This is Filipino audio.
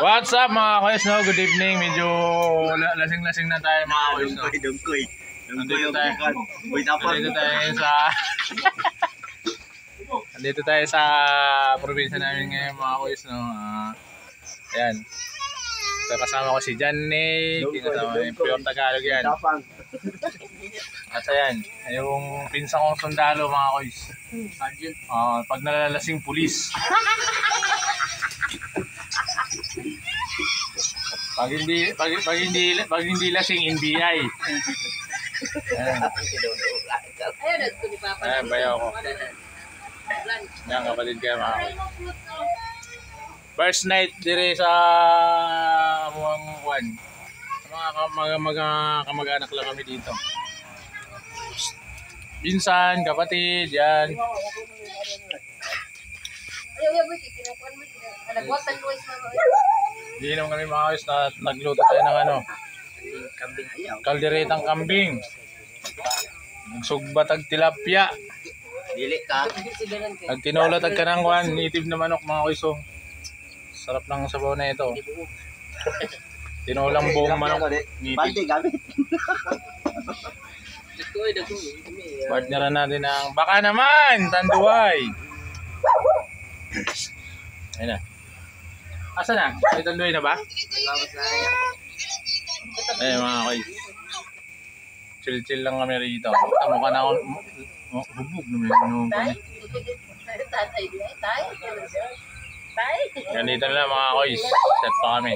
What's up mga koys, no? Good evening. Medyo lasing-lasing na tayo mga koys, no? Dungkoy. Nandito tayo sa Nandito tayo sa probinsya namin ngayon mga koys, no? Ayan. Kasama ko si Janny, kasama yung Pure Tagalog yan. At ayan, yung pinsan kong sundalo mga koys. Pag nalalasing pulis. Pag hindi lasing NBI. Ayan, bayaw ko. Ayan, kapatid kayo mga koys. First night dire sa Amuang Juan. Mga kamag-anak lang kami dito. Pinsan, kapatid, yan. Hindi naman kami mga ayos na nagluto tayo ng ano. Kalderetang kambing. Nagsugbatag tilapia. Dili ka. Nagtinola tag kanang Juan, native na manok mga koiso. Sarap ng sabaw na ito. Tinolang buong manok. Bante gamit. Partneran natin ang baka naman, Tanduay. Ayun na. Asa na? May Tanduay na ba? Ayun mga koy. Chill-chill lang kami rito. Tamo ka na ako. Hubog naman yung kami. Ganito na lang mga koy. Set pa kami.